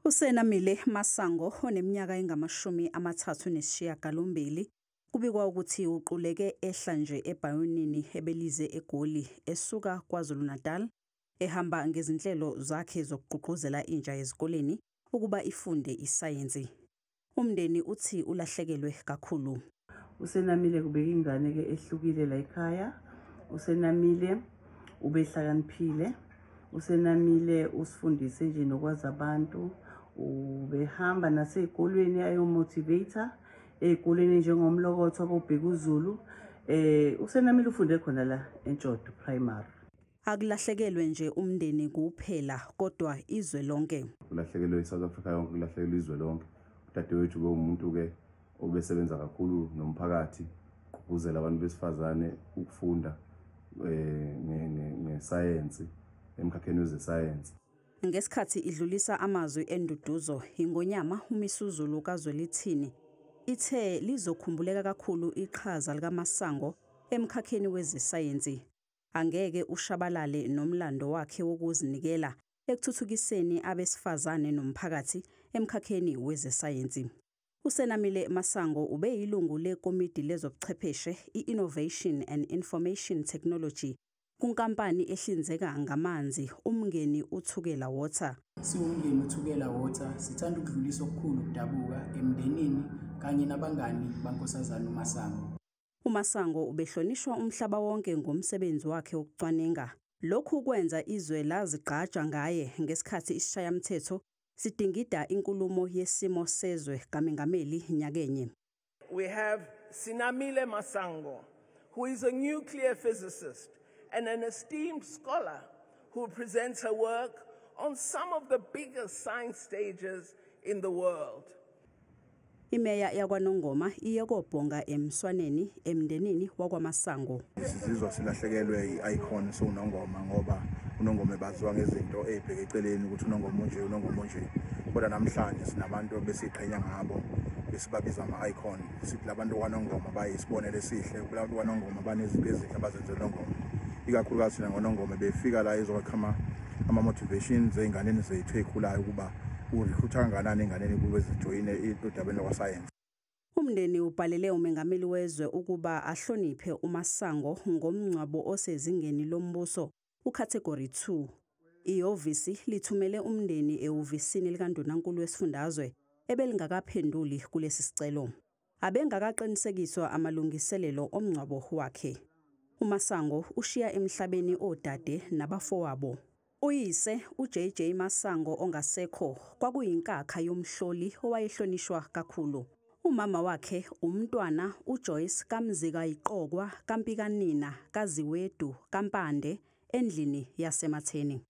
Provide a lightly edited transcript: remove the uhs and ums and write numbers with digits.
USenamile Masango oneminyaka engama-38 kubikwa ukuthi uquleke ehla nje ebhayonini ebelize eGoli esuka KwaZulu-Natal ehamba ngezinhlelo zakhe zokugqugquzela intsha ezikoleni ukuba ifunde isayensi. Umndeni uthi ulahlekelwe kakhulu. USenamile kubeka ingane ke ehlukile la ekhaya. USenamile ubehlakaniphile. USenamile usifundise nje nokwazi abantu. Ubehamba nasey'kolweni ayomotivator ey'koleni njengomlokotho abobheka uZulu. USenamile ufunde khona la eNtshodo Primary. Akulahlekelwe nje umndeni kuphela kodwa izwe lonke. Kulahlekelwe iSouth Africa yonke, kulahlekelwe izwe lonke. Udadewethu umuntu ke obesebenza kakhulu nomphakathi ukugqugquzela abantu besifazane ukufunda ngesayensi emkhakheni wezesayensi. Ngesikhathi idlulisa amazwi enduduzo, iNgonyama uMisuzulu kaZwelithini ithe lizokhumbuleka kakhulu iqhaza likaMasango emkhakheni wezesayensi. Angeke ushabalale nomlando wakhe wokuzinikela ekuthuthukiseni abesifazane nomphakathi emkhakheni wezesayensi. USenamile Masango ubeyilungu lekomidi lezobuchwepheshe i-Innovation and Information Technology kunkampani ehlinzeka ngamanzi umngeni uThukela Water. Siwumngeni uThukela Water sithanda ukudlulisa okukhulu ukudabuka emndenini kanye nabangani baNkosazana uMasango. UMasango ubehlonishwa umhlaba wonke ngomsebenzi wakhe wokucwaninga. Lokhu kwenza izwe lazigqaja ngaye ngesikhathi isishayamthetho sidingida inkulumo yesimo sezwe kaMengameli nyakenye. We have Senamile Masango, who is a nuclear physicist and an esteemed scholar who presents her work on some of the biggest science stages in the world. Imeya yakwaNongoma iyekobhonga emswaneni emndenini wakwaMasango. Sizizwa silahlekelwe i-icon soNongoma ngoba uNongoma ebaziwa ngezinto ezibheke eceleni ukuthi uNongoma nje. Kodwa namhlanje sinabantu besiqhenya ngabo besibabiza ama-icon. Sithi labantu kwaNongoma bayisibonelo esihle, abantu kwaNongoma banezinto ezinhle abazenzela uNongoma. Ikakhulukazi sina ngoNongoma befika la ezokhama ama-motivations ey'nganeni zethu ey'khulayo ukuba ulihlutha kangakanani enganeni kube zijoyine udabeni lwasayensi. Umndeni ubhalele umengameli wezwe ukuba ahloniphe uMasango ngomngcwabo osezingeni lombuso ucategory 2. Ihhovisi lithumele umndeni ehhovisini likaNdunankulu wesifundazwe ebelingakaphenduli kulesi sicelo. Abengakaqinisekiswa amalungiselelo omngcwabo wakhe. uMasango ushiya emhlabeni odade nabafowabo. Uyise uJJ Masango ongasekho kwakuyinkakha yomhloli owayehlonishwa kakhulu. Umama wakhe umntwana uJoyce kaMzika Iqokwa kaMpikanina kaZiwedu kaMpande endlini yaseMatheni.